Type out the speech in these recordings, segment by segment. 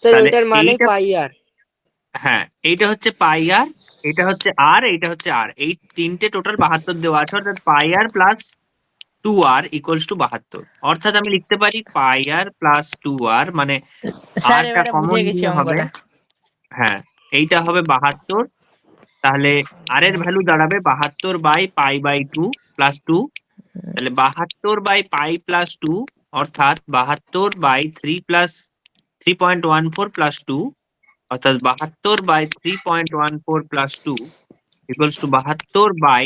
Sir তাহলে ওটার মানে এইটা পাই আর। হ্যাঁ, এইটা হচ্ছে পাই আর, এটা হচ্ছে আর, এইটা হচ্ছে আর, এই তিনটে টোটাল 72 দেওয়া আছে, অর্থাৎ পাই আর প্লাস 2r ইকুয়ালস টু 72। অর্থাৎ আমি লিখতে পারি পাই আর প্লাস 2r, মানে স্যার আরটা এবারে কমন বুঝে গেছি নিয়ে হবে, অঙ্কটা। হ্যাঁ এইটা হবে 72। তাহলে আর এর ভ্যালু দাঁড়াবে 72 বাই পাই বাই 2 প্লাস 2। তাহলে 72 বাই পাই প্লাস 2, অর্থাৎ 72 বাই 3 প্লাস 3.14 প্লাস 2, অর্থাৎ 72 by 3.14 plus 2 equals to 72 by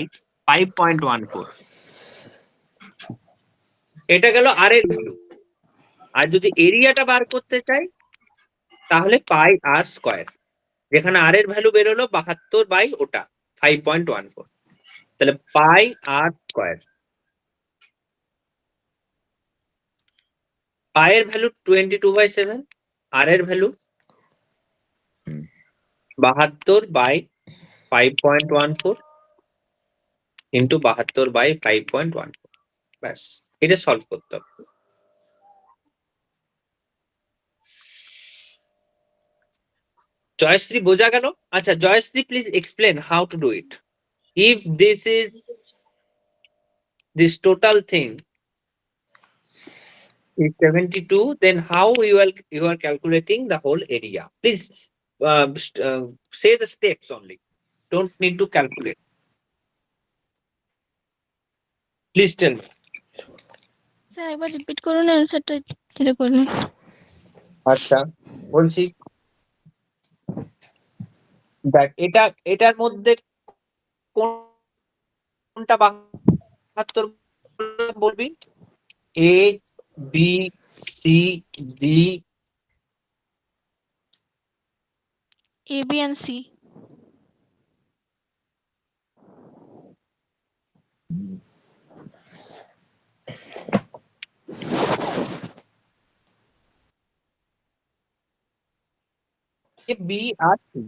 5.14। এটা গেল আর এর ভ্যালু। আর যদি এরিয়াটা বার করতে চাই তাহলে পাই আর স্কয়ার, যেখানে আর এর ভ্যালু বেরোলো 72 বাই ওটা 5.14, তাহলে পাই আর স্কয়ার। পাই এর ভ্যালু 22/7, আর এর ভ্যালু 72 বাই 5.14 ইন্টু 72 বাই 5.14। ব্যাস, এটা সলভ করতে হবে। জয়শ্রী বোঝা গেল? আচ্ছা Jayashree, please explain how to do it. If this is this total thing is 72, then how you are calculating the whole area? Please say the steps only, don't need to calculate. Please tell me. Sir একবার repeat করুন অ্যান্সারটা ধীরে করুন। আচ্ছা বলছি, দেখ এটার মধ্যে কোনটা 72 বলবি? A B C D, A B and C. A B আর C,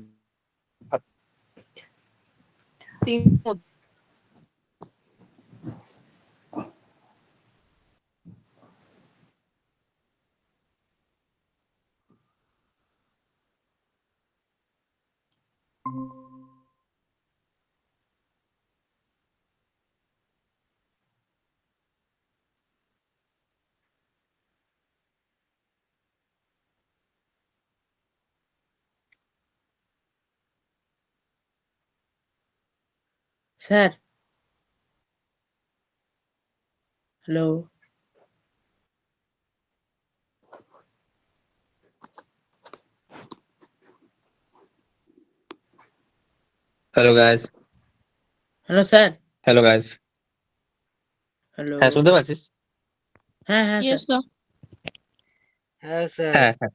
sir hello, hello guys. Hello sir, hello guys. Hello. হ্যাঁ শুনতে পাচ্ছিস? হ্যাঁ হ্যাঁ ইয়েস স্যার। স্যার। হ্যাঁ স্যার। হ্যাঁ হ্যাঁ,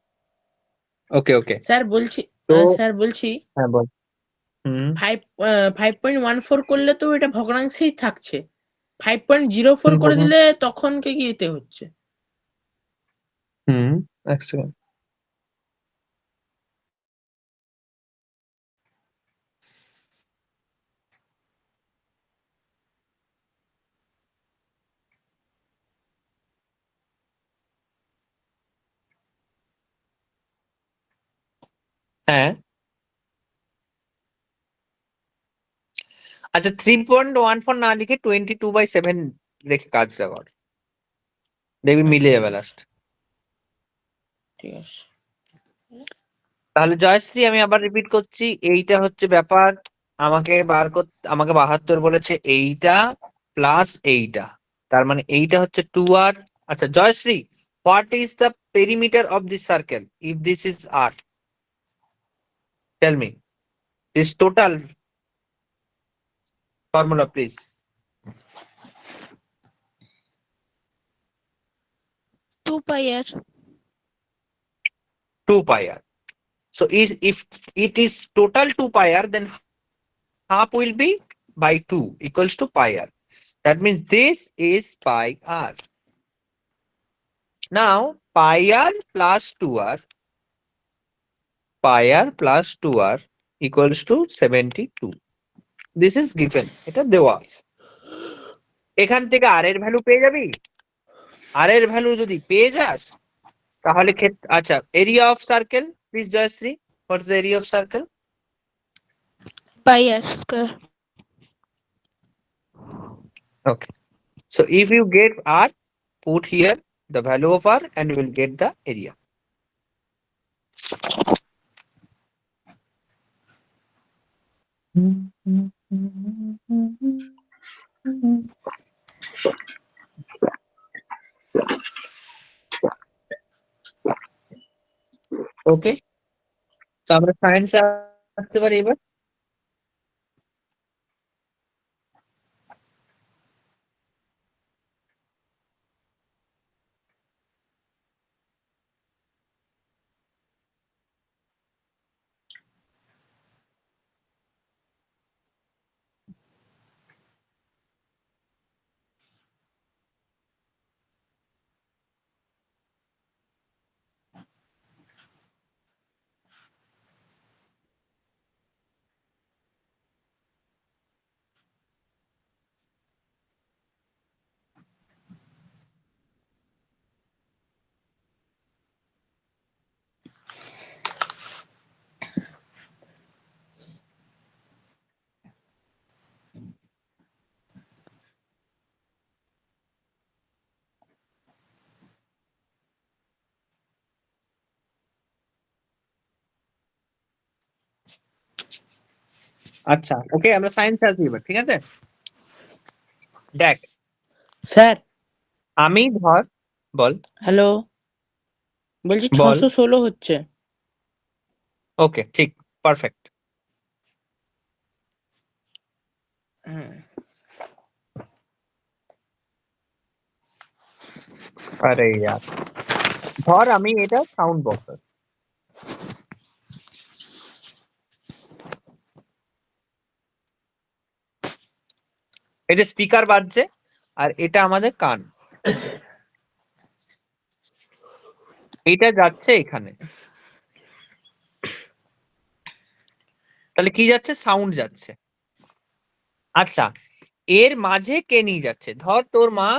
ওকে ওকে। স্যার বলছি, তো স্যার বলছি হ্যাঁ বল। হুম 5.14 করলে তো এটা ভগ্নাংশেই থাকছে, 5.04 করে হুম দিলে তখন কি এতে হচ্ছে? হুম, এক সেকেন্ড। হ্যাঁ আচ্ছা, 3.14 না লিখে 22/7 রেখে কাজটা কর, দেখবি মিলে যাবে লাস্ট। ঠিক আছে। তাহলে জয়শ্রী আমি আবার রিপিট করছি, এইটা হচ্ছে ব্যাপার। আমাকে বার করতে, আমাকে 72 বলেছে, এইটা প্লাস এইটা, তার মানে এইটা হচ্ছে 2r। আচ্ছা Jayashree, what is the perimeter of this circle if this is r? Tell me this total formula please. 2 pi r. 2 pi r. So if it is total 2 pi r, then half will be by 2 equals to pi r. That means this is pi r. Now pi r plus 2r, pi r plus 2r equals to 72. This is given. এটা দেওয়া আছে। এখান থেকে r এর value পেয়ে যাবি। r এর value যদি পেয়ে যাস তাহলে আচ্ছা area of circle please, Joyashree? What's the area of circle? Pi r square. Okay. So if you get r, put here the value of r and you will get the area. ওকে, তো আমরা science আসতে পারি এবার। আচ্ছা, ওকে, আমরা science আসি এবার, ঠিক আছে। দেখ, স্যার আমি ধর, বল। হ্যালো, বলছি বল। 616 হচ্ছে। ওকে, ঠিক, পারফেক্ট। হুম, আরে ইয়ার, ধর আমি এটা সাউন্ড বক্স, এটা স্পিকার বাজছে আর এটা আমাদের কান, এটা যাচ্ছে এখানে, তাহলে কি যাচ্ছে? সাউন্ড যাচ্ছে। আচ্ছা, এর মাঝে কে নিয়ে যাচ্ছে? ধর তোর মা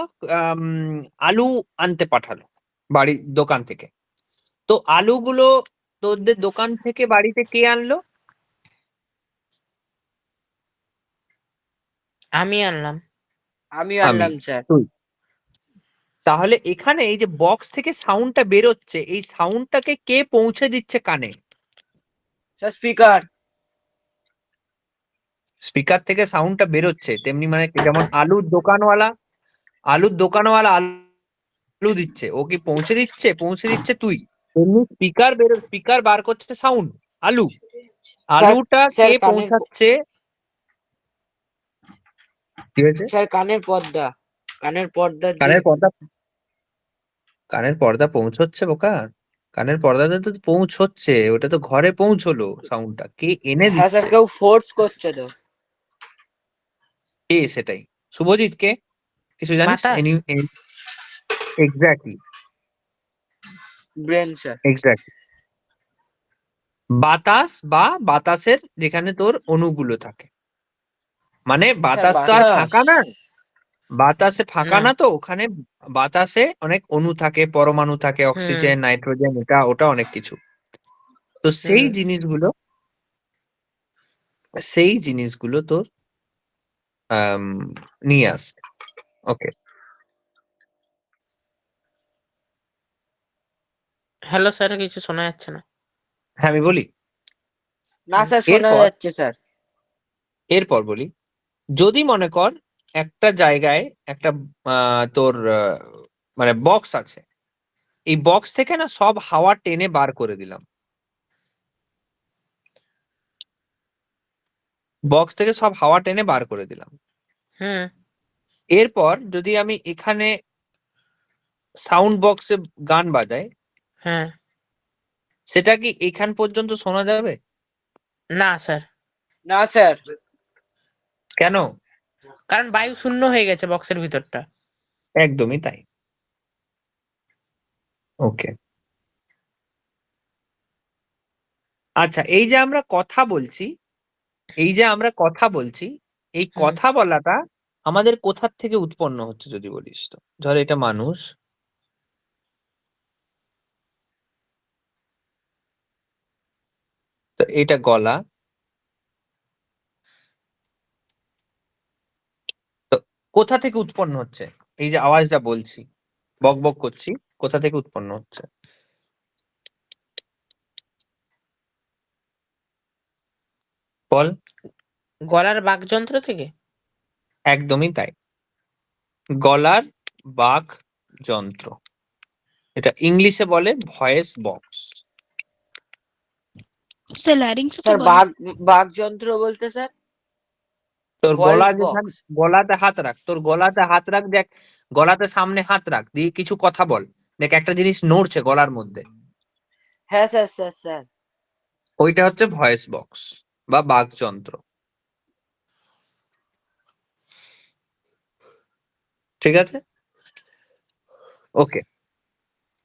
আলু আনতে পাঠালো বাড়ির দোকান থেকে, তো আলুগুলো তোদের দোকান থেকে বাড়িতে কে আনলো? আমি আনলাম। আমি আমি। আনলাম স্যার। তুই। তাহলে এখানে এই যে বক্স থেকে সাউন্ডটা বেরোচ্ছে, এই সাউন্ডটাকে কে পৌঁছে দিচ্ছে কানে? Sir speaker. স্পিকার থেকে সাউন্ডটা বেরোচ্ছে, তেমনি মানে যেমন আলুর দোকানওয়ালা আলু দিচ্ছে, ও কি পৌঁছে দিচ্ছে? পৌঁছে দিচ্ছে তুই। তেমনি স্পিকার বার করছে সাউন্ড, আলু, স্যার আলুটা কে স্যার পৌঁছাচ্ছে? ঠিক আছে, স্যার কানের পর্দা দিয়ে। কানের পর্দা, কানের পর্দা পৌঁছচ্ছে বোকা, কানের পর্দাতে তো পৌঁছচ্ছে, ওটা তো ঘরে পৌঁছলো, সাউন্ডটা কে এনে হ্যাঁ স্যার, দিচ্ছে? কেউ ফোর্স করছে তো। কে সেটাই? শুভজিৎ কে? কিছু জানিস? বাতাস। Exactly, brain sir. এক্স্যাক্টলি। বাতাস বা বাতাসের যেখানে তোর অণুগুলো থাকে, মানে স্যার বাতাস তো আর বাতাস। ফাঁকা না, বাতাসে ফাঁকা না। না, তো ওখানে বাতাসে অনেক অণু থাকে, পরমাণু থাকে, হুম অক্সিজেন, নাইট্রোজেন, এটা ওটা অনেক কিছু। তো হুম। সেই জিনিসগুলো তোর আম, নিয়ে আসে। ওকে, হ্যালো স্যার, কিছু শোনা যাচ্ছে না। হ্যাঁ আমি বলি, না স্যার, শোনা এরপর যাচ্ছে স্যার। এরপর বলি, যদি মনে কর একটা জায়গায় একটা তোর মানে বক্স আছে, এই বক্স থেকে না সব হাওয়া টেনে বার করে দিলাম, বক্স থেকে সব হাওয়া টেনে বার করে দিলাম, হুম। এরপর যদি আমি এখানে সাউন্ড বক্সে গান বাজাই, হ্যাঁ। সেটা কি এখান পর্যন্ত শোনা যাবে? না স্যার, না স্যার। কেন? কারণ বায়ু শূন্য হয়ে গেছে বক্সের ভিতরটা। একদমই তাই। ওকে, আচ্ছা, এই যে আমরা কথা বলছি, এই হুম। কথা বলাটা আমাদের কোথার থেকে উৎপন্ন হচ্ছে যদি বলিস তো? ধর এটা মানুষ, তো এটা গলা। তো কোথা থেকে উৎপন্ন হচ্ছে? এই যে আওয়াজটা বলছি, বক বক করছি, কোথা থেকে উৎপন্ন হচ্ছে? বল। গলার বাকযন্ত্র থেকে। একদমই তাই, গলার বাক যন্ত্র। এটা ইংলিশে বলে ভয়েস বক্স। স্যার ল্যারিংস তো স্যার বলে। বাক যন্ত্র বলতে স্যার তোর ভয়েস গলা যেখানে, বক্স। গলাতে হাত রাখ, তোর গলাতে হাত রাখ, দেখ গলাতে সামনে হাত রাখ, দিয়ে কিছু কথা বল, দেখ একটা জিনিস নড়ছে গলার মধ্যে, হ্যাঁ স্যার স্যার স্যার। ওইটা হচ্ছে ভয়েস বক্স বা বাক যন্ত্র। ঠিক আছে, ওকে।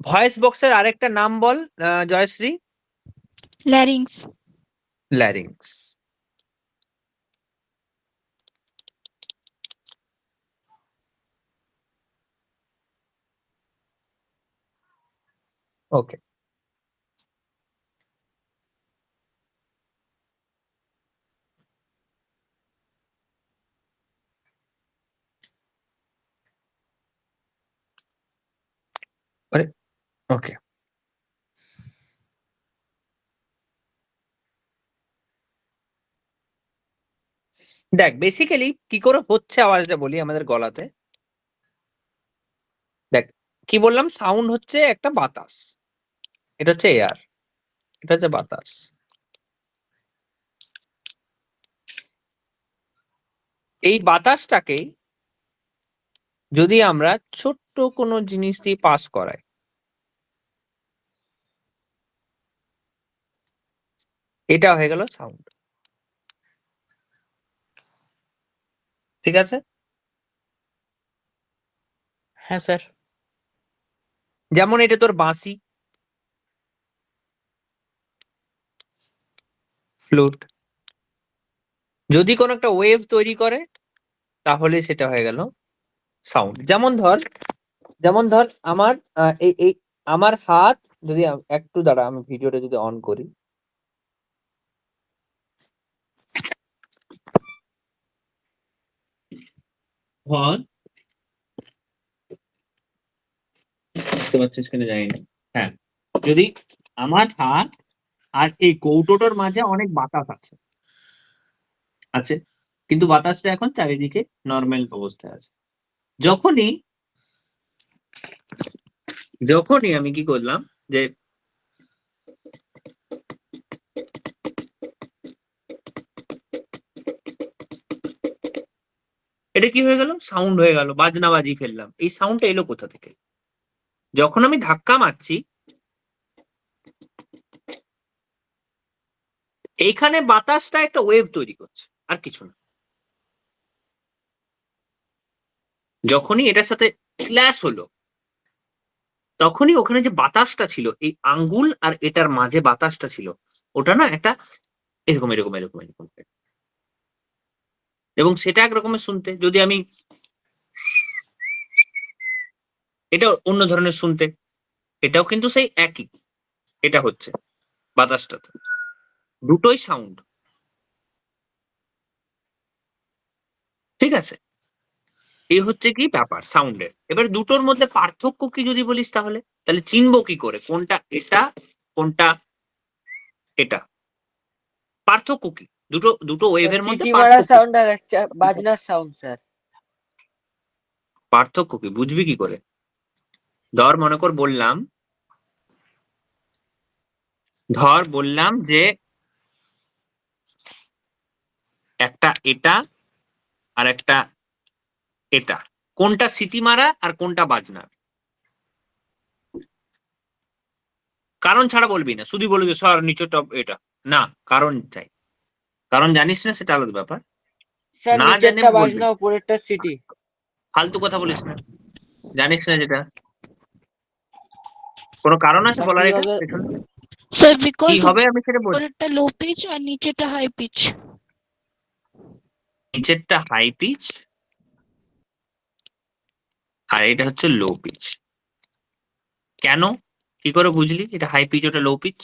ভয়েস বক্সের আরেকটা নাম বল জয়শ্রী। ল্যারিংস। ল্যারিংস। ওকে, ওকে। দেখ বেসিক্যালি কি করে হচ্ছে আওয়াজটা বলি আমাদের গলাতে। দেখ কি বললাম, সাউন্ড হচ্ছে একটা বাতাস, এটা হচ্ছে এয়ার, এটা হচ্ছে বাতাস। এই বাতাসটাকে যদি আমরা ছোট্ট কোনো জিনিস দিয়ে পাস করাই, এটা হয়ে গেল সাউন্ড। ঠিক আছে, হ্যাঁ স্যার। যেমন এটা তোর বাঁশি, ফ্লুট, যদি কোনো একটা ওয়েভ তৈরি করে তাহলে সেটা হয়ে গেল সাউন্ড। যেমন ধর আমার এই এই আমার হাত, যদি একটু দাঁড়া আমি ভিডিওটা যদি অন করি, ধর বুঝতে পারছিস কিনা জানি না। হ্যাঁ, যদি আমার হাত আর এই কৌটোটার মাঝে অনেক বাতাস আছে আছে, কিন্তু বাতাসটা এখন চারিদিকে নর্মাল অবস্থায় আছে। যখনই যখনই আমি কি করলাম যে এটা কি হয়ে গেল, সাউন্ড হয়ে গেল, বাজনা বাজিয়ে ফেললাম। এই সাউন্ডটা এলো কোথা থেকে? যখন আমি ধাক্কা মারছি, এইখানে বাতাসটা একটা ওয়েভ তৈরি করছে, আর কিছু না। যখনই এটার সাথে ক্ল্যাশ হলো, তখনই ওখানে যে বাতাসটা ছিল, এই আঙ্গুল আর এটার মাঝে বাতাসটা ছিল, ওটা না একটা এরকম এরকম এরকম এরকম, এবং সেটা একরকমের শুনতে। যদি আমি এটা অন্য ধরনের শুনতে, এটাও কিন্তু সেই একই, এটা হচ্ছে বাতাসটাতে, দুটোই সাউন্ড। ঠিক আছে, এই হচ্ছে কি ব্যাপার সাউন্ডের। এবার দুটোর মধ্যে পার্থক্য কি যদি বলিস, তাহলে তাহলে চিনবো কি করে কোনটা এটা কোনটা এটা? পার্থক্য কি? দুটো দুটো ওয়েভের মধ্যে সিটি মারা পার্থক্য, সাউন্ড আর একটা বাজনার সাউন্ড স্যার। পার্থক্য কি বুঝবি কি করে? ধর মনে কর বললাম, ধর বললাম যে একটা এটা আর একটা এটা, কোনটা সিটি মারা আর কোনটা বাজনার? কারণ ছাড়া বলবি না, শুধু বলবি স্যার নিচেটা এটা। না, কারণ চাই, কারণ জানিস না সেটা আলাদা ব্যাপার, স্যার না জেনে নিচেরটা বলবি বাজনা না। উপরেরটা সিটি। ফালতু কথা বলিস না, জানিস না যেটা। কোনো কারণ আছে তা বলার কি এটা হবে? পেছনে? স্যার কি বিকজ হবে আমি সেটা বলছি। উপরেরটা লো পিচ আর নিচেরটা হাই পিচ। নিচেরটা হাই পিচ আর এটা হচ্ছে লো পিচ। কেন, কি করে বুঝলি এটা হাই পিচ ওটা লো pitch?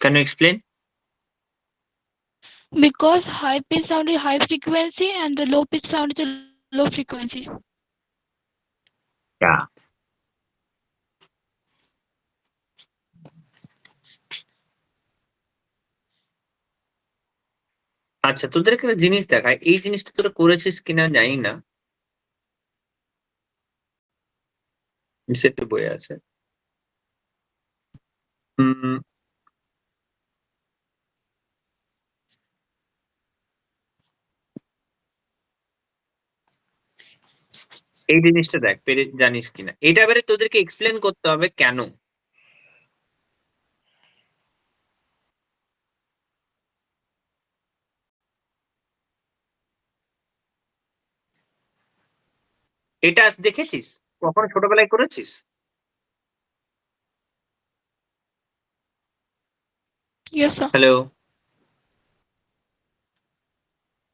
Can you explain? Because high pitch sound is high frequency and the low pitch sound is a low frequency. Yeah. আচ্ছা, তোদের একটা জিনিস দেখায়, এই জিনিসটা তোরা করেছিস কিনা জানি না, সেটা বই আছে। এই জিনিসটা দেখ, পেরে জানিস কিনা। এটা এবারে তোদেরকে এক্সপ্লেন করতে হবে কেন। এটা দেখেছিস কখনো, ছোটবেলায় করেছিস? Yes, sir. Hello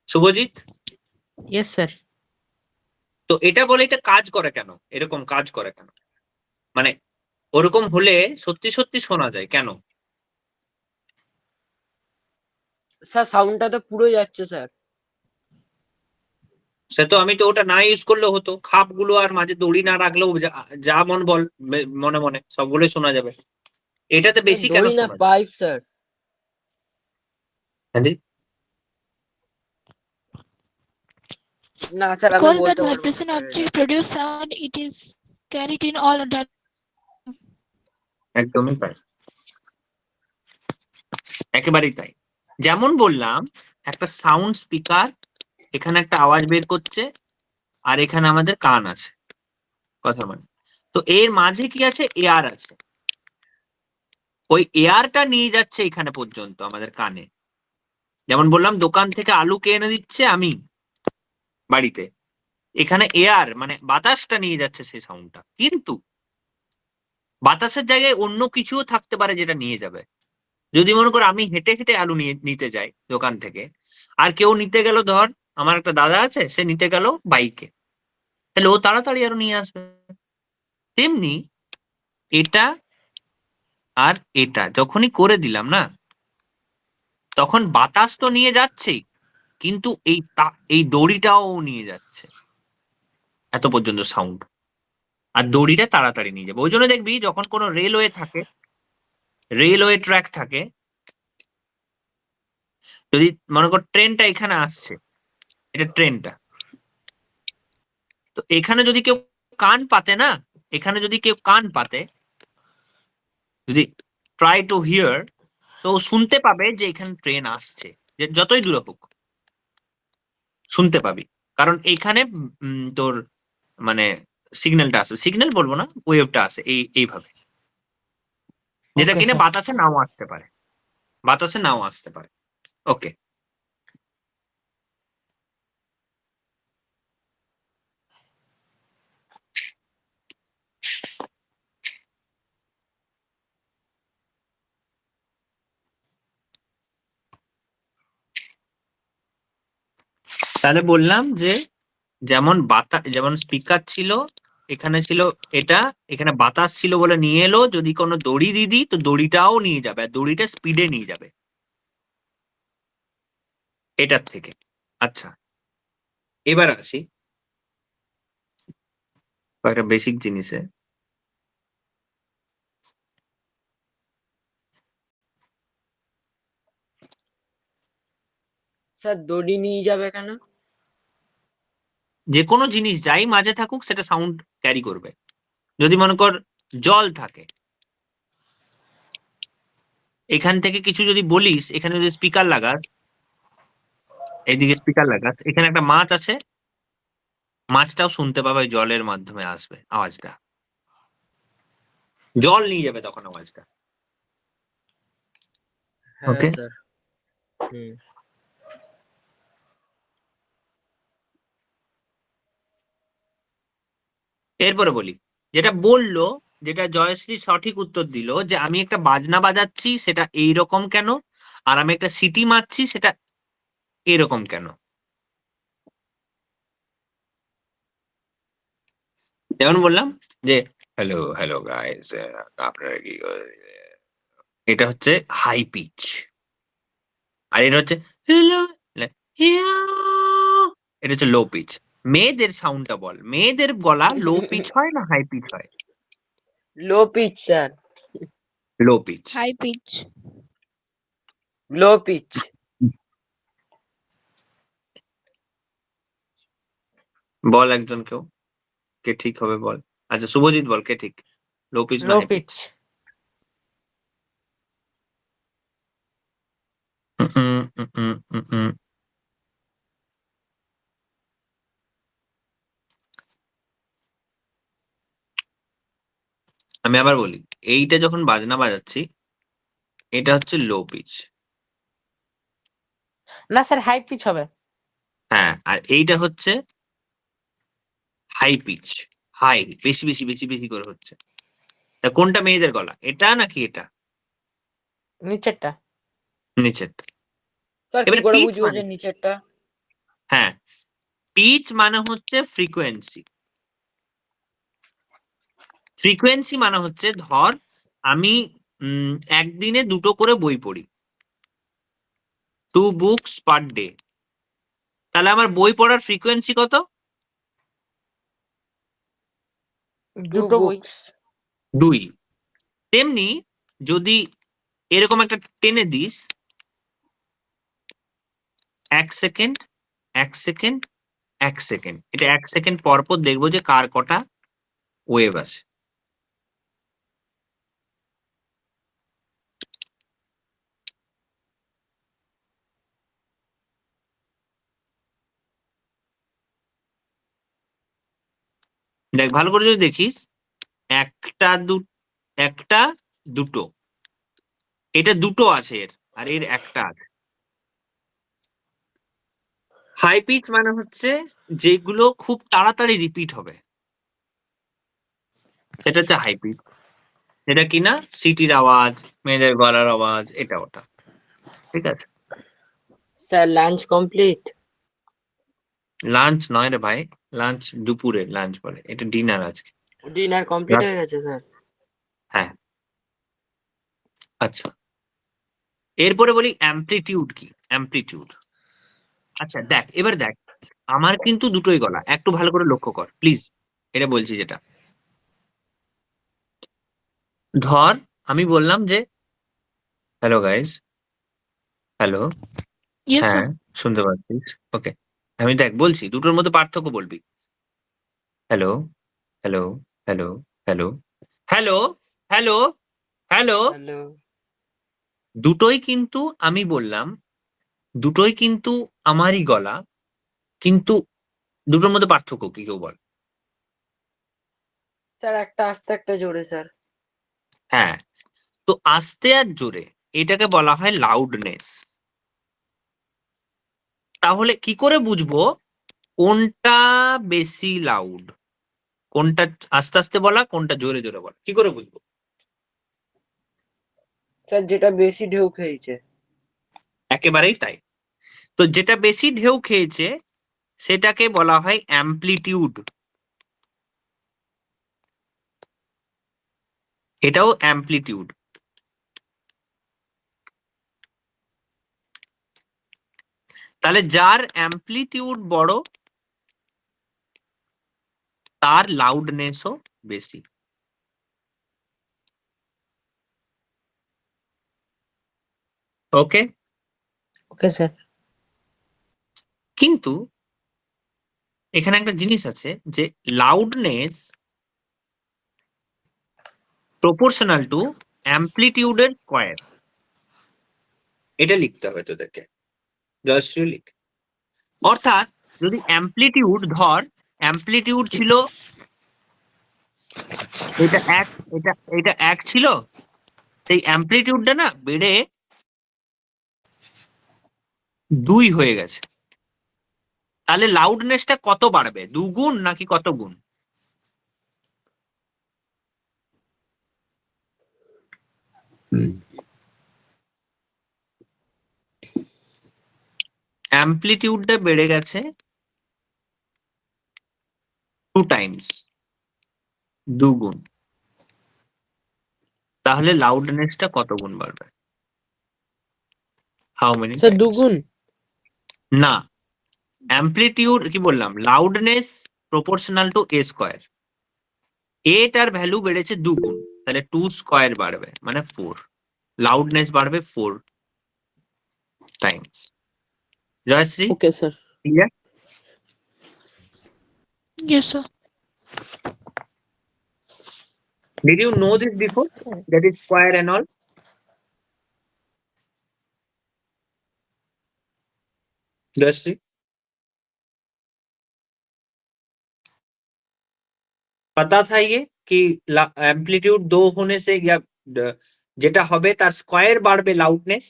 Shubhajit, yes sir. তো এটা বলে এটা কাজ করে কেন, এরকম কাজ করে কেন, মানে ওরকম হলে সত্যি সত্যি শোনা যায় কেন? স্যার সাউন্ডটা তো পুরো যাচ্ছে স্যার। সে তো আমি তো ওটা না ইউজ করলেও হতো, খাপগুলো আর মাঝে দড়ি না রাখলেও যা মন বল মনে মনে সবগুলোই শোনা যাবে। এটাতে বেশি কেন দড়ি না শোনা যায়? Pipe sir. হ্যাঁ জি? না স্যার আমি Because that বলতে পারবো না vibration স্যার এটা। object produce sound, it is carried in all that. একদমই তাই, একেবারেই তাই। যেমন বললাম, একটা সাউন্ড স্পিকার এখানে একটা আওয়াজ বের করছে, আর এখানে আমাদের কান আছে, কথা মানে। তো এর মাঝে কি আছে, এয়ার আছে, ওই এয়ারটা নিয়ে যাচ্ছে এখানে পর্যন্ত আমাদের কানে। যেমন বললাম, দোকান থেকে আলু কে এনে দিচ্ছে, আমি বাড়িতে, এখানে এয়ার মানে বাতাসটা নিয়ে যাচ্ছে সেই সাউন্ডটা, কিন্তু বাতাসের জায়গায় অন্য কিছুও থাকতে পারে যেটা নিয়ে যাবে। যদি মনে করো আমি হেঁটে হেঁটে আলু নিতে যাই দোকান থেকে, আর কেউ নিতে গেল, ধর আমার একটা দাদা আছে, সে নিতে গেল বাইকে, তাহলে ও তাড়াতাড়ি আরো নিয়ে আসবে। তেমনি এটা আর এটা যখনই করে দিলাম না, তখন বাতাস তো নিয়ে যাচ্ছেই, কিন্তু এই দড়িটাও নিয়ে যাচ্ছে এত পর্যন্ত সাউন্ড, আর দড়িটা তাড়াতাড়ি নিয়ে যাবে। ওই জন্য দেখবি যখন কোনো রেলওয়ে থাকে, রেলওয়ে ট্র্যাক থাকে, যদি মনে কর ট্রেনটা এখানে আসছে, এটা ট্রেনটা, তো এখানে যদি কেউ কান পাতে না, এখানে যদি কেউ কান পাতে, যদি ট্রাই টু হিয়ার, তো ও শুনতে পাবে যে এখানে ট্রেন আসছে, যে যতই দূরে হোক শুনতে পাবি। কারণ এইখানে তোর মানে সিগন্যালটা আসবে, সিগন্যাল বলবো না, ওয়েভটা আসে এইভাবে, যেটা Okay, কিনা sir. বাতাসে নাও আসতে পারে, বাতাসে নাও আসতে পারে। ওকে, তাহলে বললাম যে যেমন যেমন স্পিকার ছিল, এখানে ছিল এটা, এখানে বাতাস ছিল বলে নিয়ে এলো, যদি কোনো দড়ি দিয়ে দিই তো দড়িটাও নিয়ে যাবে, আর দড়িটা স্পিডে নিয়ে যাবে এটার থেকে। আচ্ছা, এবার আসি একটা বেসিক জিনিসে। স্যার দড়ি নিয়ে যাবে কেন? যে কোনো জিনিস যাই মাঝে থাকুক সেটা সাউন্ড ক্যারি করবে। যদি মনে কর জল থাকে, এখান থেকে কিছু যদি বলিস, এখানে যদি স্পিকার লাগাস, এইদিকে স্পিকার লাগাস, এখানে একটা মাছ আছে, মাছটাও শুনতে পাবে, ওই জলের মাধ্যমে আসবে আওয়াজটা, জল নিয়ে যাবে তখন আওয়াজটা। হ্যাঁ ওকে, স্যার। হুম। এরপরে বলি, যেটা বললো, যেটা জয়শ্রী সঠিক উত্তর দিল, যে আমি একটা বাজনা বাজাচ্ছি সেটা এইরকম কেন, আর আমি একটা সিটি মারছি সেটা এরকম কেন। যেমন বললাম যে হ্যালো হ্যালো গাইস, আপনারা কি এটা হচ্ছে হাই পিচ, আর এটা হচ্ছে এটা হচ্ছে লো পিচ। মেয়েদের সাউন্ডটা বল, মেয়েদের গলা লো পিচ হয় না হাই পিচ হয়? লো পিচ স্যার, লো পিচ। High pitch. লো পিচ। বল একজন কেউ, কে ঠিক হবে বল। আচ্ছা শুভজিৎ বল, কে ঠিক? লো পিচ না লো হাই পিচ? পিচ। আমি আবার বলি, এইটা যখন বাজনা বাজাচ্ছি এটা হচ্ছে লো পিচ। না স্যার হাই পিচ হবে। হ্যাঁ, আর এইটা হচ্ছে হাই পিচ, হাই, বেশি বেশি বেশি বেশি করে হচ্ছে। তা কোনটা মেয়েদের গলা, এটা নাকি এটা? নিচেরটা। নিচেরটা। স্যার কি এবারে করে পিচ বুঝবো মানে, যে নিচেরটা? হ্যাঁ, পিচ মানে হচ্ছে ফ্রিকোয়েন্সি। ফ্রিকোয়েন্সি মানে হচ্ছে, ধর আমি একদিনে 2টো করে বই পড়ি, 2 বুকস পার ডে, তাহলে আমার বই পড়ার ফ্রিকোয়েন্সি কত? 2 দুটো বই। বুকস। 2। তেমনি যদি এরকম একটা টেনে দিস, 1 সেকেন্ড 1 সেকেন্ড 1 সেকেন্ড, এটা 1 সেকেন্ড পর পর দেখবো যে কার কটা ওয়েভ আছে। দেখ ভালো করে যদি দেখিস, একটা একটা দুটো, এটা দুটো আছে এর, আর এর একটা আছে। হাই পিচ মানে হচ্ছে যেগুলো খুব তাড়াতাড়ি রিপিট হবে, সেটা হচ্ছে হাই পিচ। এটা কি না, সিটির আওয়াজ, মেয়েদের গলার আওয়াজ, এটা ওটা, ঠিক আছে। Sir lunch complete? লাঞ্চ নয় রে ভাই, লাঞ্চ দুপুরে লাঞ্চ বলে, এটা ডিনার আজকে। ডিনার কমপ্লিট হয়ে গেছে স্যার। হ্যাঁ, আচ্ছা এরপরে বলি অ্যামপ্লিটিউড কি। অ্যামপ্লিটিউড, আচ্ছা দেখ, এবার দেখ, আমার কিন্তু দুটোই গলা, একটু ভালো করে লক্ষ্য কর প্লিজ, এটা বলছি যেটা। ধর আমি বললাম যে হ্যালো গাইস, হ্যালো, Yes, হ্যাঁ sir. শুনতে পাচ্ছিস, ওকে। আমি দেখ বলছি, দুটোর মধ্যে পার্থক্য বলবি, hello, hello, hello, hello, hello, hello, hello, hello. দুটোই কিন্তু আমি বললাম, দুটোই কিন্তু আমারই গলা, কিন্তু দুটোর মধ্যে পার্থক্য কি, কেউ বল। স্যার একটা আস্তে একটা জোরে স্যার। হ্যাঁ, তো আস্তে আর জোরে এটাকে বলা হয় লাউডনেস। তাহলে কি করে বুঝবো কোনটা বেশি লাউড, কোনটা আস্তে আস্তে বলা, কোনটা জোরে জোরে বলা, কি করে বুঝবো? স্যার যেটা বেশি ঢেউ খেয়েছে। একেবারেই তাই। তো যেটা বেশি ঢেউ খেয়েছে সেটাকে বলা হয় অ্যামপ্লিটিউড। এটাও অ্যামপ্লিটিউড। তাহলে যার অ্যামপ্লিটিউড বড় তার লাউডনেসও বেশি। ওকে, ওকে স্যার। কিন্তু এখানে একটা জিনিস আছে যে লাউডনেস প্রপোর্শনাল টু অ্যামপ্লিটিউডের স্কয়ার, এটা লিখতে হবে তোদেরকে, জয়শ্রী লিখ। অর্থাৎ যদি অ্যামপ্লিটিউড, ধর অ্যামপ্লিটিউড ছিল এটা 1, এটা 1 ছিল, সেই অ্যামপ্লিটিউডটা না বেড়ে 2 হয়ে গেছে, তাহলে লাউডনেসটা কত বাড়বে, 2 গুণ নাকি কত গুণ? অ্যামপ্লিটিউডটা বেড়ে গেছে 2 টাইমস, 2 গুণ। তাহলে লাউডনেসটা কত গুণ বাড়বে? হাউ মেনি স্যার দুগুণ। না, অ্যামপ্লিটিউড কি বললাম, loudness proportional to A square. এটার ভ্যালু বেড়েছে দুগুণ, তাহলে 2 স্কোয়ার বাড়বে মানে 4, লাউডনেস বাড়বে 4 times. Jayashree, okay sir. Clear? Yes, sir. Did you know this before? That is square and all? Jayashree, पता था ये कि एम्पलीट्यूड 2 होने से या যেটা হবে তার স্কয়ার বাড়বে loudness?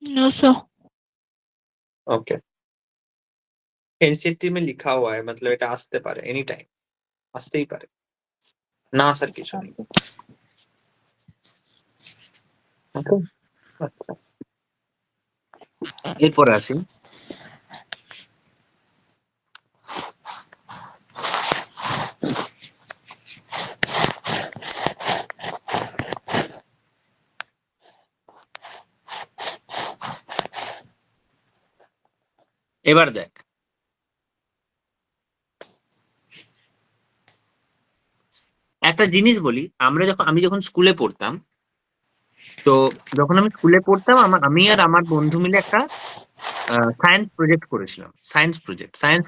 No, sir. Okay, NCERT में लिखा हुआ है, मतलब এটা আসতে পারে এনি টাইম, আসতেই পারে না, স্যার কিছু নেই। ওকে, আচ্ছা, এরপরে আসি। এবার দেখ, একটা জিনিস বলি, আমি যখন স্কুলে পড়তাম, তো যখন আমি স্কুলে পড়তাম আমি আর আমার বন্ধু মিলে একটা সায়েন্স প্রজেক্ট করেছিলাম। সায়েন্স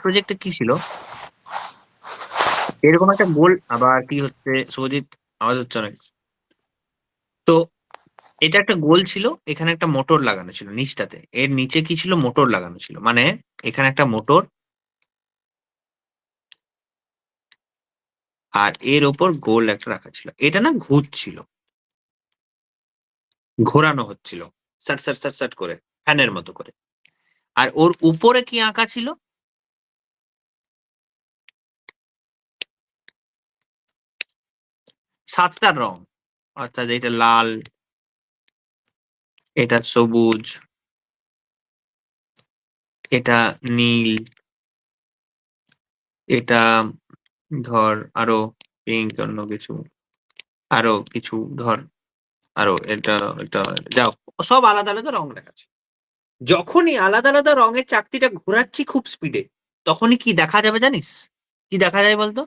প্রজেক্টে কি ছিল, এরকম একটা গোল, আবার কি হচ্ছে শুভজিৎ, আওয়াজ হচ্ছে অনেক। তো এটা একটা গোল ছিল, এখানে একটা মোটর লাগানো ছিল নিচটাতে, এর নিচে কি ছিল, মোটর লাগানো ছিল, মানে এখানে একটা মোটর আর এর ওপর গোল একটা রাখা ছিল, এটা না ঘুরছিল, ঘোরানো হচ্ছিল সাট সাট সাট সাট করে, ফ্যানের মতো করে। আর ওর উপরে কি আঁকা ছিল, 7টা রং, অর্থাৎ এটা লাল, এটা সবুজ, এটা নীল, এটা ধর আরো পিঙ্ক, অন্য কিছু, আরো কিছু ধর, আরো এটা এটা যাও, সব আলাদা আলাদা রং দেখাচ্ছে। যখনই আলাদা আলাদা রঙের চাকতিটা ঘোরাচ্ছি খুব স্পিডে, তখনই কি দেখা যাবে জানিস? কি দেখা যায় বলতো?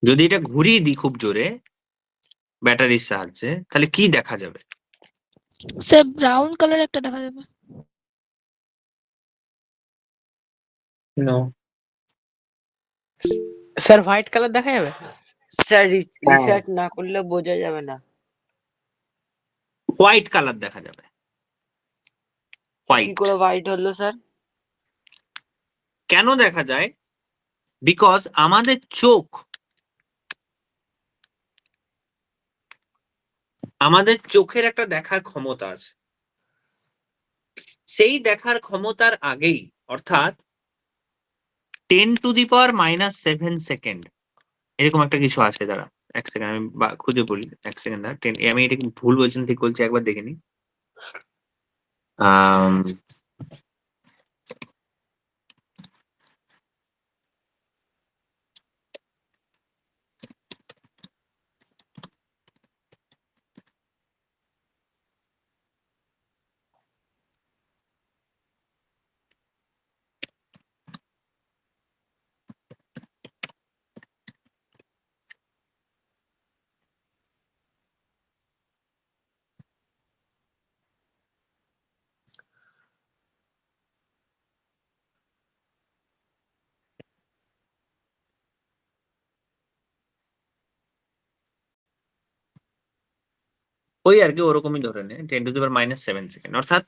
যদি এটা ঘুরিয়ে দিই খুব জোরে ব্যাটারির সাহায্যে, তাহলে কি দেখা যাবে? Sir, brown color একটা দেখা যাবে। নো, স্যার হোয়াইট কালার দেখা যাবে। স্যার হ্যাঁ, রিসার্চ না করলে বোঝা যাবে না। হোয়াইট কালার দেখা যাবে। কি হোয়াইট করে হোয়াইট হলো স্যার? কেন দেখা যায়? বিকজ আমাদের চোখের একটা দেখার ক্ষমতা আছে, সেই দেখার ক্ষমতার আগেই, অর্থাৎ 10⁻⁻7 সেকেন্ড, এরকম একটা কিছু আছে, দাঁড়া এক সেকেন্ড আমি খুঁজে বলি, এক সেকেন্ড দাঁড়া, আমি এটা কি ভুল বলছি না ঠিক বলছি, একবার দেখে নি। ওই আর কি, ওরকমই ধরে নে, 10⁻⁻7 সেকেন্ড। অর্থাৎ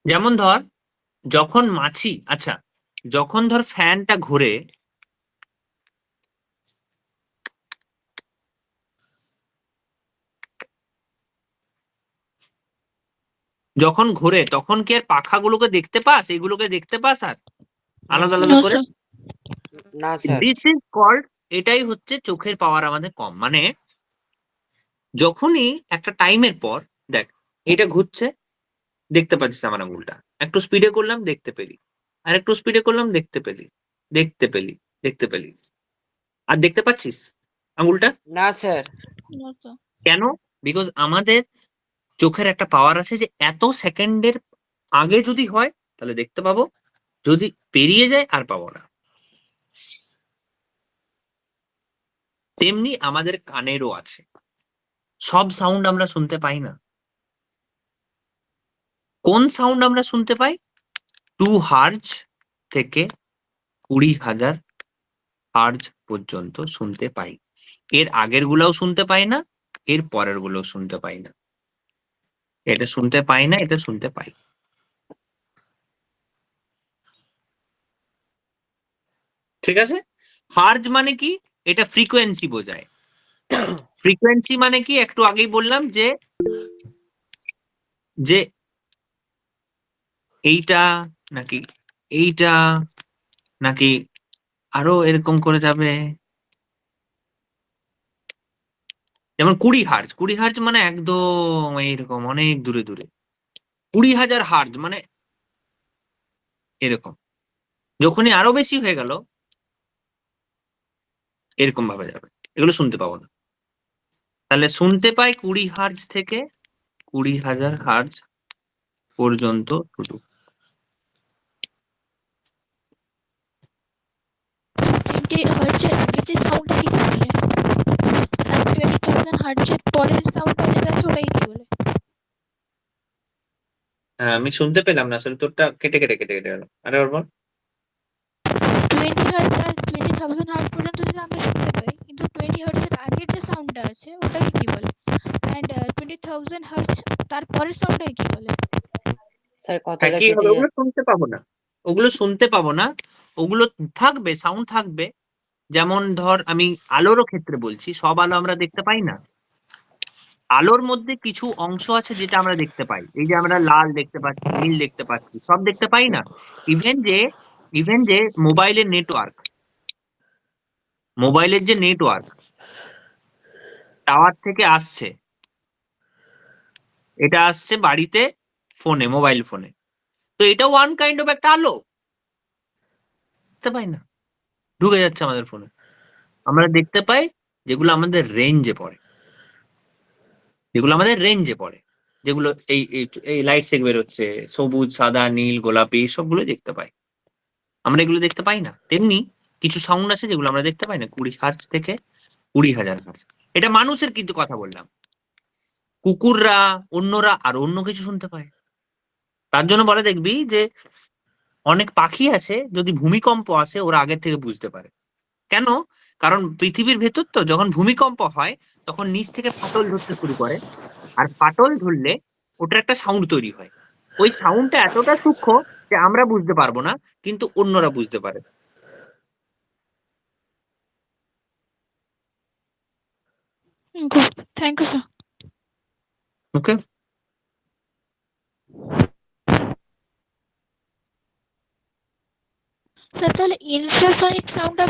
যেমন ধর, যখন মাছি, আচ্ছা, যখন ধর ফ্যানটা ঘুরে, যখন ঘুরে তখন কি আর পাখাগুলোকে দেখতে পাস, এইগুলোকে দেখতে পাস আর আলাদা আলাদা No, করে? sir. না স্যার। দিস ইজ কল্ড, এটাই হচ্ছে চোখের পাওয়ার আমাদের কম। মানে যখনই একটা টাইমের পর দেখ, এটা ঘুরছে, দেখতে পাচ্ছিস আমার আঙুলটা, একটু স্পিডে করলাম দেখতে পেলি, আর একটু স্পিডে করলাম দেখতে পেলি, দেখতে পেলি, দেখতে পেলি, আর দেখতে পাচ্ছিস আঙুলটা? না স্যার। No, sir. কেন? বিকজ আমাদের চোখের একটা পাওয়ার আছে যে এত সেকেন্ডের আগে যদি হয় তাহলে দেখতে পাবো, যদি পেরিয়ে যায় আর পাবো না। তেমনি আমাদের কানেরও আছে, সব সাউন্ড আমরা শুনতে পাই না। কোন সাউন্ড আমরা শুনতে পাই? 2 হার্জ থেকে 20,000 হার্জ পর্যন্ত শুনতে পাই। এর আগের গুলাও শুনতে পাই না, এর পরের গুলোও শুনতে পাই না। এটা শুনতে পাই না, এটা শুনতে পাই। ঠিক আছে? হার্জ মানে কি? এটা ফ্রিকোয়েন্সি বোঝায়। ফ্রিকোয়েন্সি মানে কি? একটু আগেই বললাম যে যে এইটা নাকি এইটা নাকি আরো এরকম করে যাবে। যেমন 20 হার্জ, 20 হার্জ মানে একদম এইরকম অনেক দূরে দূরে। 20,000 হার্জ মানে এরকম। যখনই আরো বেশি হয়ে গেল এরকম ভাবে যাবে, এগুলো শুনতে পাবো না। তাহলে শুনতে পাই 20 হার্জ থেকে 20,000 হার্জ পর্যন্ত শুধু। 20 hertz এর আগে যে সাউন্ডটা কি বলে? আর 20,000 hertz এর পরের সাউন্ডটা যেটা আছে ওটাকে কি বলে? হ্যাঁ, আমি শুনতে পেলাম না আসলে, তোরটা কেটে কেটে কেটে কেটে গেল। আরে ওর বল। 20 hertz আর 20,000 hertz পর্যন্ত যেটা আমরা শুনতে পাই, কিন্তু 20 hertz এর আগের যে সাউন্ডটা আছে ওটাকে কি বলে? And 20,000 hertz তার পরের সাউন্ডটাকে কি বলে? স্যার হ্যাঁ, কথাটা কি কেটে হবে? ওগুলো যাচ্ছে। শুনতে পাবো না, ওগুলো শুনতে পাবো না। ওগুলো থাকবে, সাউন্ড থাকবে। যেমন ধর আমি আলোরও ক্ষেত্রে বলছি, সব আলো আমরা দেখতে পাই না। আলোর মধ্যে কিছু অংশ আছে যেটা আমরা দেখতে পাই, এই যে আমরা লাল দেখতে পাচ্ছি, নীল দেখতে পাচ্ছি, সব দেখতে পাই না। ইভেন যে ইভেন যে মোবাইলের নেটওয়ার্ক, মোবাইলের যে নেটওয়ার্ক টাওয়ার থেকে আসছে, এটা আসছে বাড়িতে, ফোনে, মোবাইল ফোনে, তো এটা ওয়ান কাইন্ড অফ একটা আলো। দেখতে পাই না, ঢুকে যাচ্ছে আমাদের ফোনে। আমরা দেখতে পাই যেগুলো আমাদের রেঞ্জে পড়ে, যেগুলো আমাদের রেঞ্জে পড়ে, যেগুলো এই এই এই লাইট থেকে বেরোচ্ছে, সবুজ, সাদা, নীল, গোলাপি, সবগুলো দেখতে পাই। আমরা এগুলো দেখতে পাই না। তেমনি কিছু সাউন্ড আছে যেগুলো আমরা দেখতে পাই না, 20 হার্জ থেকে 20,000 হার্জ। এটা মানুষের কিন্তু কথা বললাম। কুকুররা, অন্যরা আর অন্য কিছু শুনতে পায়। তার জন্য বলে দেখবি যে অনেক পাখি আছে, যদি ভূমিকম্প আসে ওরা আগের থেকে বুঝতে পারে। কেন? কারণ পৃথিবীর ভেতর তো যখন ভূমিকম্প হয় তখন নিচ থেকে ফাটল ধরতে শুরু করে, আর ফাটল ধরলে ওটার একটা সাউন্ড তৈরি হয়। ওই সাউন্ডটা এতটা সূক্ষ্ম যে আমরা বুঝতে পারবো না, কিন্তু অন্যরা বুঝতে পারে। Good. Thank you, sir. Okay? Sir তাহলে ইনফ্রাসনিক সাউন্ডটা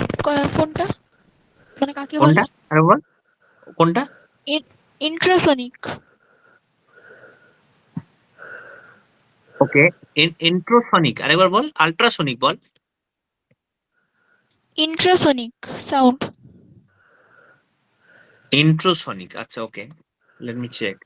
কোনটা? মানে কাকে বলে? কোনটা? আরে বল, কোনটা? ইন্ট্রাসনিক। ওকে, ইন্ট্রোসনিক আরেকবার বল, আল্ট্রাসনিক বল। ইন্ট্রাসনিক সাউন্ড। ইন্ট্রোসনিক, আচ্ছা, okay, let me check.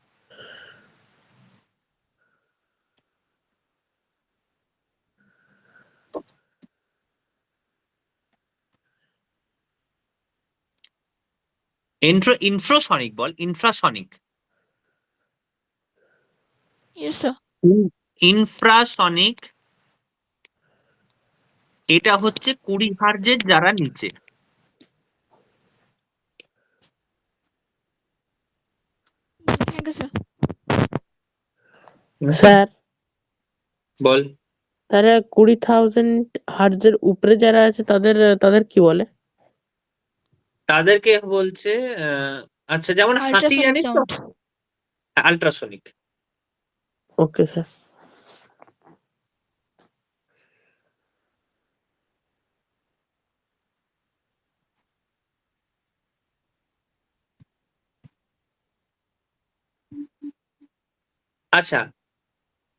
Infrasonic বল, ইনফ্রাসনিক। Yes sir. ইনফ্রাসনিক এটা হচ্ছে 20 হার্জের যারা নিচে। Thank you sir. স্যার বল। তাহলে 20,000 হার্টজের উপরে যারা আছে তাদের তাদের কি বলে? তাদেরকে বলছে আচ্ছা, যেমন হাতি আল্ট্রাসনিক জানিস তো, সাউন্ড। আল্ট্রাসনিক। Okay sir. আচ্ছা,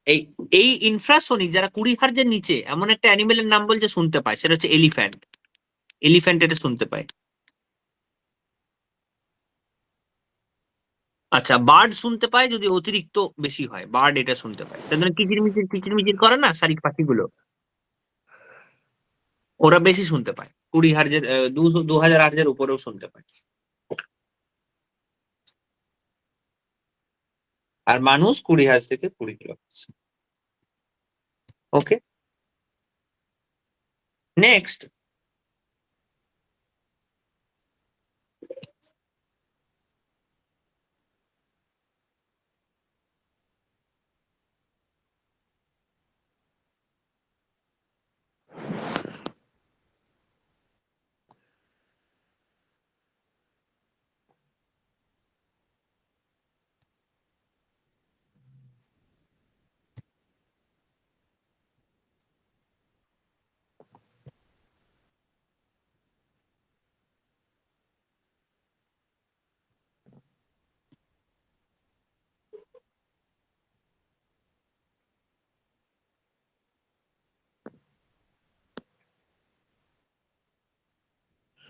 এই এই ইনফ্রাসোনিক যারা 20 হার্জের নিচে এমন একটা অ্যানিমেলের নাম বলছে শুনতে পায়, সেটা হচ্ছে এলিফ্যান্ট। এলিফ্যান্ট এটা শুনতে পায়। আচ্ছা, বার্ড শুনতে পায় যদি অতিরিক্ত বেশি হয়, বার্ড এটা শুনতে পায়। তাদের কিচিরমিচির করে না শালিক পাখিগুলো, ওরা বেশি শুনতে পায়। 20 হার্জের 2000 হার্জের উপরেও শুনতে পায়। আর মানুষ 20 হার্জ থেকে 20 কিলো। ওকে, নেক্সট।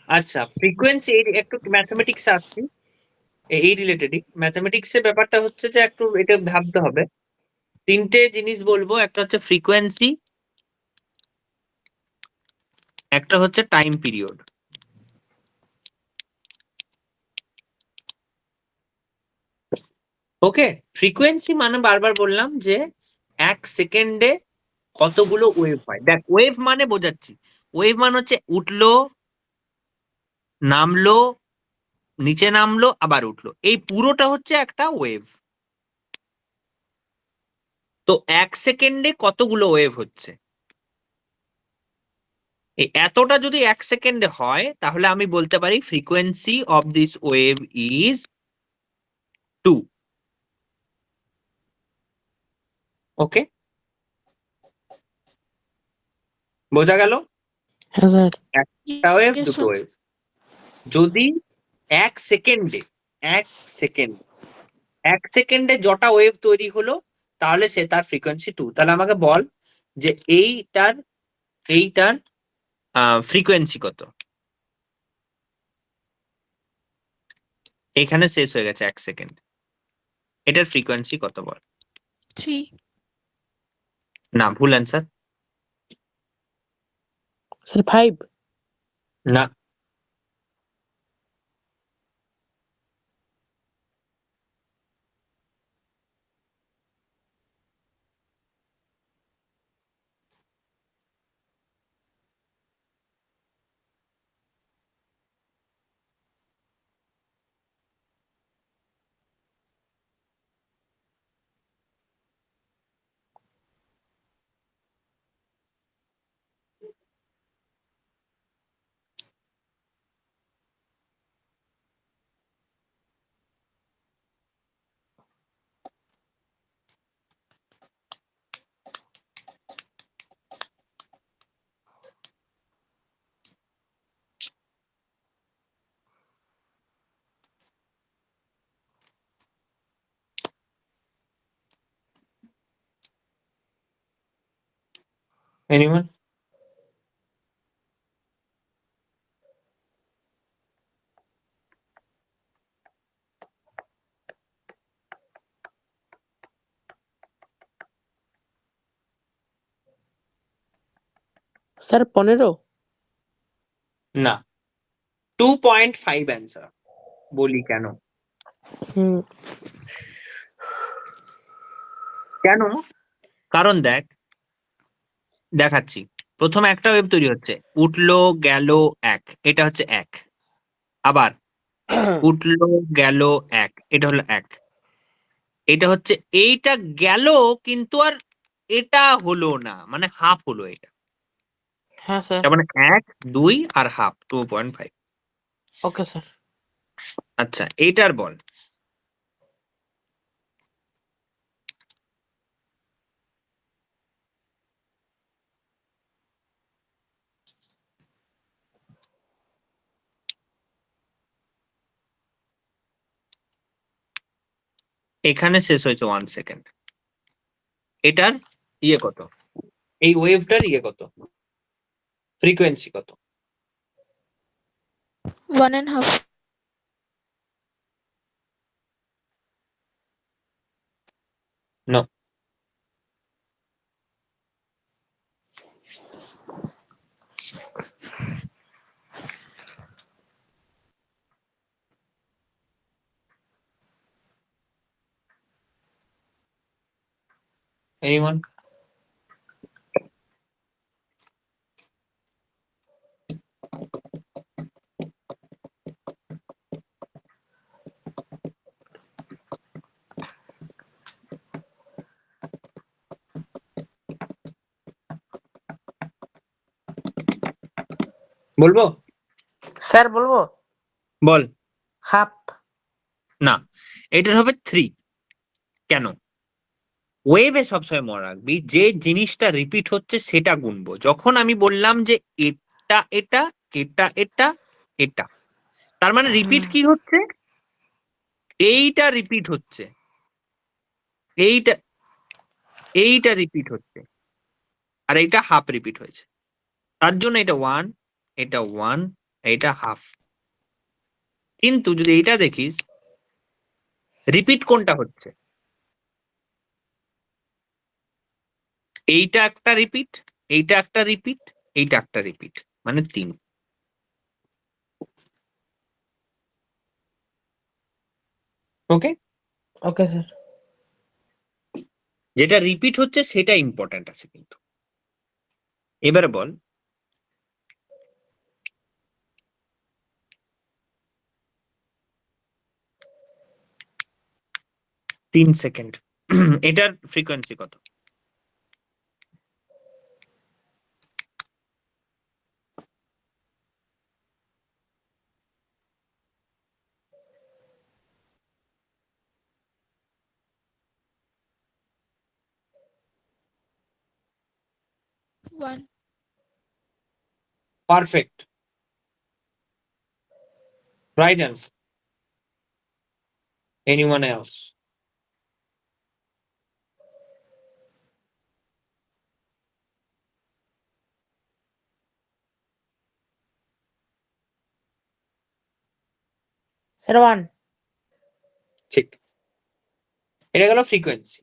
আচ্ছা, ফ্রিকোয়েন্সি একটু ম্যাথমেটিক্স আসছি, এই রিলেটেডই। ম্যাথমেটিক্স এর ব্যাপারটা হচ্ছে যে একটু এটা ভাবতে হবে। তিনটে জিনিস বলবো, একটা হচ্ছে ফ্রিকোয়েন্সি, একটা হচ্ছে টাইম পিরিয়ড। ওকে, ফ্রিকোয়েন্সি মানে বারবার বললাম যে 1 সেকেন্ডে কতগুলো ওয়েভ হয়। দেখ, ওয়েভ মানে বোঝাচ্ছি, ওয়েভ মানে হচ্ছে উঠলো, নামলো, নিচে নামলো, আবার উঠলো, এই পুরোটা হচ্ছে একটা ওয়েভ। তো 1 সেকেন্ডে কতগুলো ওয়েভ হচ্ছে, এই এতটা যদি 1 সেকেন্ডে হয়, তাহলে আমি বলতে পারি frequency of this wave is 2। ওকে, বোঝা গেল? হ্যাঁ স্যার। একটা ওয়েভ, Yes, দুটো sir. ওয়েভ। যদি 1 সেকেন্ডে, 1 সেকেন্ড, 1 সেকেন্ডে যটা ওয়েভ তৈরি হলো, তাহলে সে তার ফ্রিকোয়েন্সি 2। তাহলে আমাকে বল যে এইটার এইটার ফ্রিকোয়েন্সি কত। এখানে শেষ হয়ে গেছে 1 সেকেন্ড, এটার ফ্রিকোয়েন্সি কত বল। 3. না, ভুল অ্যান্সার। স্যার 5। না, এনিওয়ান? স্যার 15। না, 2.5 অ্যান্সার। বলি কেন। হুম। কেন? কারণ দেখ, দেখাচ্ছি। প্রথমে একটা ওয়েভ তৈরি হচ্ছে, উঠলো গেল 1, এটা হচ্ছে 1। আবার উঠলো গেল 1, এটা হলো 1। এটা হচ্ছে, এইটা গেল কিন্তু আর এটা হলো না, মানে হাফ হলো এটা। হ্যাঁ স্যার। তার মানে 1, 2 আর হাফ, 2.5। Okay sir. আচ্ছা, এইটার বল। এখানে শেষ হয়েছে 1 সেকেন্ড, এটার ইয়ে কত, এই ওয়েভটার ইয়ে কত, ফ্রিকোয়েন্সি কত? 1.5. No, anyone? বলবো? স্যার বলবো বল। হাফ। না, এটার হবে 3। কেন? ওয়েভে সবসময় মনে রাখবি যে জিনিসটা রিপিট হচ্ছে সেটা গুনবো। যখন আমি বললাম যে এটা এটা এটা এটা এটা, তার মানে রিপিট কি হচ্ছে? এইটা রিপিট হচ্ছে, এইটা এইটা রিপিট হচ্ছে, আর এইটা হাফ রিপিট হয়েছে। তার জন্য এটা 1, এটা 1, এটা হাফ। কিন্তু যদি এইটা দেখিস, রিপিট কোনটা হচ্ছে? এইটা একটা রিপিট, এইটা একটা রিপিট, এইটা একটা রিপিট, মানে 3। ওকে, ওকে স্যার। যেটা রিপিট হচ্ছে সেটা ইম্পর্ট্যান্ট আছে কিন্তু। এবারে বল, তিন সেকেন্ড এটার ফ্রিকোয়েন্সি কত? One. Perfect, right answer. Anyone else? Sir 1। ঠিক, এটা গেল ফ্রিকোয়েন্সি।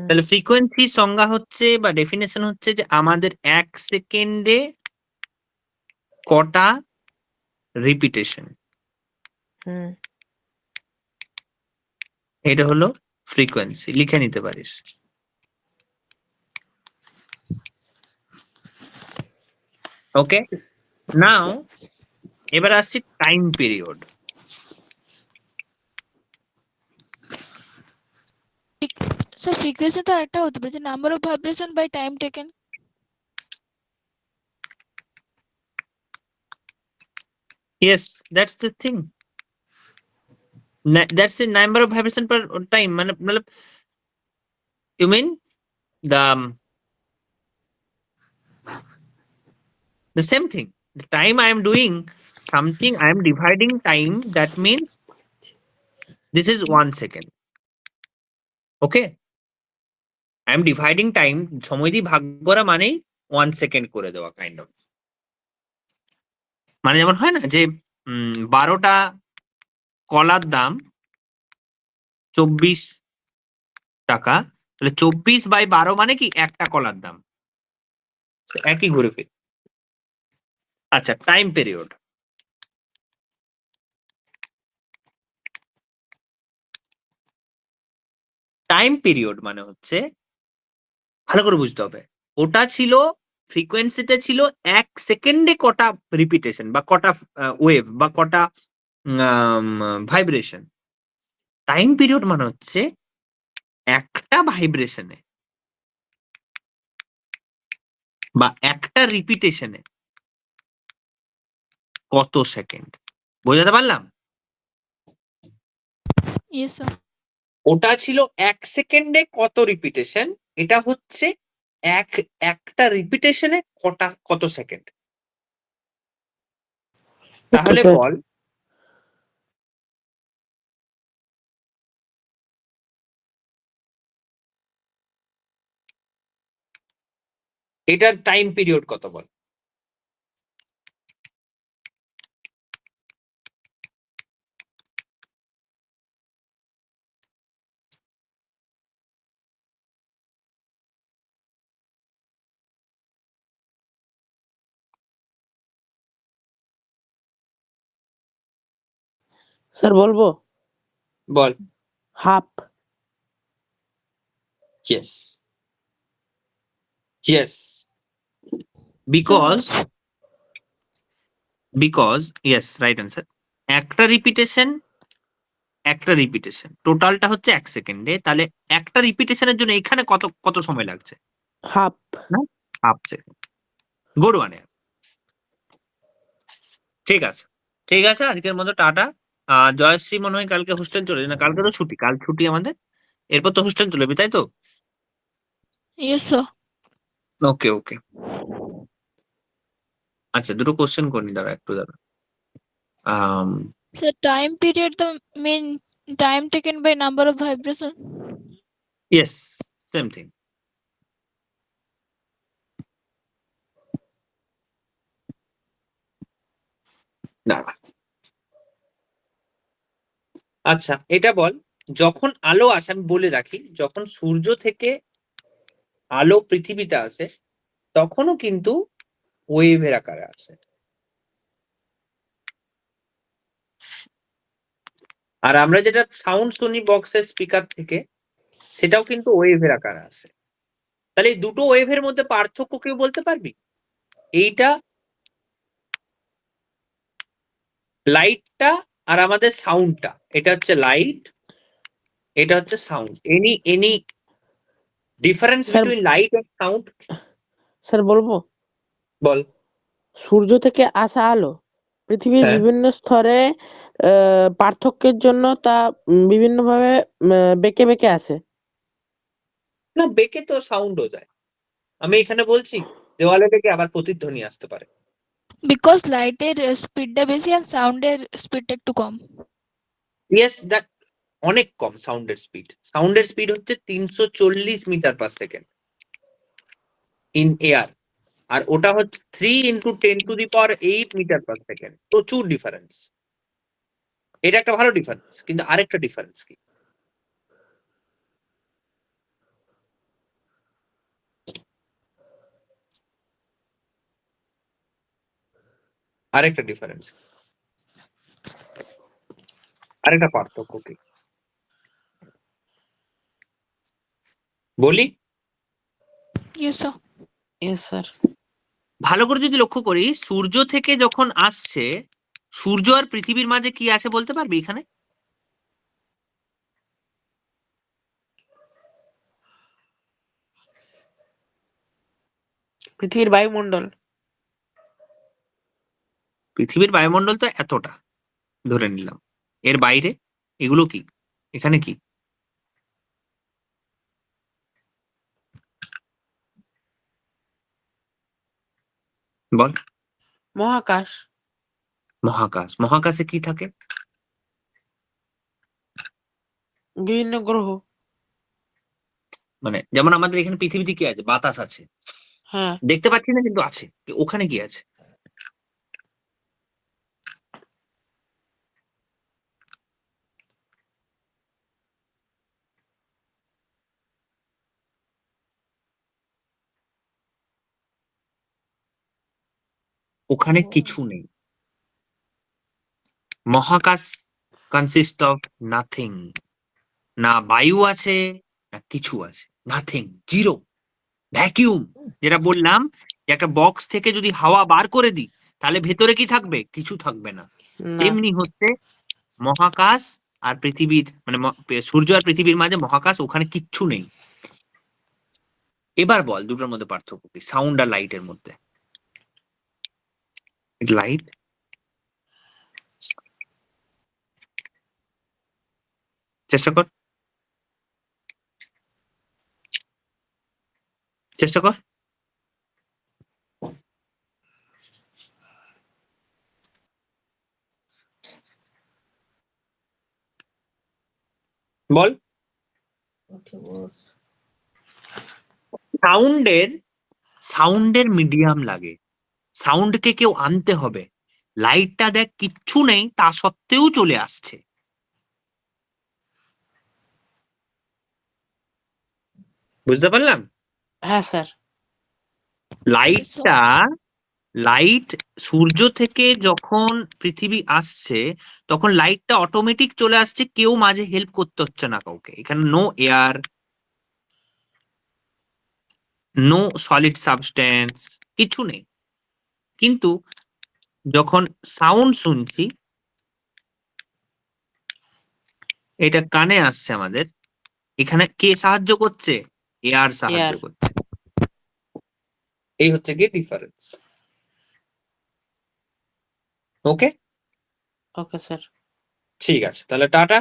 তাহলে ফ্রিকোয়েন্সি সংজ্ঞা হচ্ছে বা ডেফিনেশন হচ্ছে যে আমাদের 1 সেকেন্ডে কটা রিপিটেশন, এটা হলো ফ্রিকোয়েন্সি। লিখে নিতে পারিস। ওকে, নাও এবার আসছি টাইম পিরিয়ড। So frequency তো একটা হতে পারে যে number of vibration by time taken. Yes, that's the thing. That's the number of vibration per time. মানে you mean the same thing. The time I am doing something, I am dividing time. That means this is 1 second. Okay, I am dividing time. সময় দিয়ে ভাগ করা মানেই 1 second করে দেওয়া kind of. মানে যেমন হয় না যে 12টা কলার দাম 24 টাকা, তাহলে 24/12 মানে কি একটা কলার দাম, একই ঘুরে ফিরে। আচ্ছা, টাইম পিরিয়ড। টাইম পিরিয়ড মানে হচ্ছে, ভালো করে বুঝতে হবে, ওটা ছিল ফ্রিকোয়েন্সিতে ছিল 1 সেকেন্ডে কটা রিপিটেশন বা কটা ওয়েভ বা কটা ভাইব্রেশন। টাইম পিরিয়ড মানে হচ্ছে একটা ভাইব্রেশনে বা একটা রিপিটেশনে কত সেকেন্ড। বোঝাতে পারলাম? Yes sir. ওটা ছিল 1 সেকেন্ডে কত রিপিটেশন, এটা হচ্ছে একটা রিপিটেশনে কত সেকেন্ড। তাহলে বল এটার টাইম পিরিয়ড কত বল? স্যার বলবো বল। Half. Yes. Yes. Because yes, right answer. একটা রিপিটেশন টোটালটা হচ্ছে 1 সেকেন্ডে, তাহলে একটা রিপিটেশনের জন্য এখানে কত কত সময় লাগছে? হাফ। না, হাফ সেকেন্ড। Good one. ঠিক আছে, ঠিক আছে, আজকের মতো টাটা। জয়শ্রী মনে হয় কালকে হোস্টেল চলে যাবে, না কালকে তো ছুটি, কাল ছুটি আমাদের, এরপর তো হোস্টেল চলে যাবে, তাই তো? Yes, sir. ওকে ওকে, আচ্ছা দুটো কোশ্চেন করি, দাঁড়া একটু দাঁড়া। So time period the mean time taken by number of vibration. Yes, same thing. দাঁড়া, আচ্ছা এটা বল, যখন আলো আসে, আমি বলে রাখি, যখন সূর্য থেকে আলো পৃথিবীতে আসে তখনও কিন্তু ওয়েভের আকারে আসে, আর আমরা যেটা সাউন্ড শুনি বক্সের স্পিকার থেকে সেটাও কিন্তু ওয়েভের আকারে আসে। তাহলে এই দুটো ওয়েভের মধ্যে পার্থক্য কেউ বলতে পারবি? এইটা লাইটটা আর আমাদের সাউন্ডটা, এটা হচ্ছে লাইট, এটা হচ্ছে sound. Any difference sir between light and sound? Sir বলবো বল। সূর্য থেকে আসা আলো পৃথিবীর হ্যাঁ, বিভিন্ন স্তরে পার্থক্যের জন্য তা বিভিন্নভাবে বেঁকে বেঁকে আসে। না বেঁকে তো সাউন্ডও যায়, আমি এখানে বলছি দেওয়ালে বেঁকে আবার প্রতিধ্বনি আসতে পারে। Because light এর স্পিডটা বেশি আর সাউন্ডের স্পিডটা একটু কম। ইয়েস, দ্যাট অনেক কম সাউন্ডের স্পিড। সাউন্ডের স্পিড হচ্ছে 340 metre per second in air, আর ওটা হচ্ছে 3 × 10⁸ মিটার পার সেকেন্ড। প্রচুর ডিফারেন্স। এটা একটা ভালো ডিফারেন্স, কিন্তু আরেকটা ডিফারেন্স কি? আরেকটা ডিফারেন্স, আরেকটা পার্থক্য কি বলি? Yes, sir. Yes sir. ভালো করে যদি লক্ষ্য করি, সূর্য থেকে যখন আসছে, সূর্য আর পৃথিবীর মাঝে কি আছে বলতে পারবি এখানে? পৃথিবীর বায়ুমণ্ডল। পৃথিবীর বায়ুমণ্ডল তো এতটা ধরে নিলাম, এর বাইরে এগুলো কি? এখানে কি বল? মহাকাশ। মহাকাশ। মহাকাশে কি থাকে? বিভিন্ন গ্রহ। মানে যেমন আমাদের এখানে পৃথিবীতে কি আছে? বাতাস আছে, হ্যাঁ। দেখতে পাচ্ছি না কিন্তু আছে। ওখানে কি আছে? ওখানে কিছু নেই। মহাকাশ কনসিস্ট অফ নাথিং। না বায়ু আছে, না কিছু আছে, নাথিং, জিরো, ভ্যাকিউম। যেটা বললাম যে একটা বক্স থেকে যদি হাওয়া বার করে দিই তাহলে ভেতরে কি থাকবে? কিছু থাকবে না। না। তেমনি হচ্ছে মহাকাশ আর পৃথিবীর, মানে সূর্য আর পৃথিবীর মাঝে মহাকাশ, ওখানে কিচ্ছু নেই। এবার বল দুটোর মধ্যে পার্থক্য কি? সাউন্ড আর লাইটের মধ্যে। লাইট, চেষ্টা কর, চেষ্টা কর। বল। সাউন্ডের সাউন্ডের মিডিয়াম লাগে, সাউন্ডকে কেউ আনতে হবে। লাইটটা দেখ কিচ্ছু নেই, তা সত্ত্বেও চলে আসছে। বুঝতে পারলাম? হ্যাঁ স্যার। লাইটটা, লাইট সূর্য থেকে যখন পৃথিবী আসছে তখন লাইটটা অটোমেটিক চলে আসছে, কেউ মাঝে হেল্প করতে হচ্ছে না কাউকে। এখানে no air, no solid substance, কিছু নেই। কিন্তু যখন সাউন্ড শুনছি, এটা কানে আসছে আমাদের, এখানে কে সাহায্য করছে? এয়ার সাহায্য এয়ার। করছে। এই হচ্ছে কি ডিফারেন্স। ওকে, ওকে স্যার। ঠিক আছে, তাহলে tata.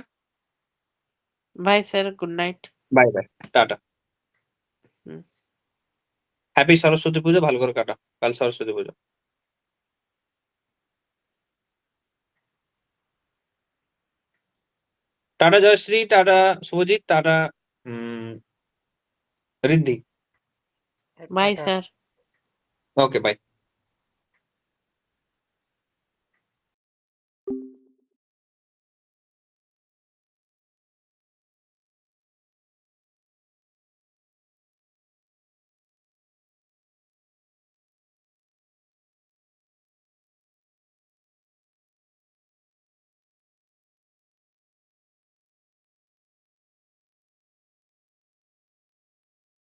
Bye sir, good night. Bye bye, tata. হুম। হ্যাপি সরস্বতী পুজো, ভালো করে কাটা, কাল Saraswati Puja. Tata Jayashree, tata Shubhajit, tata Riddhi. Bye sir. Okay by.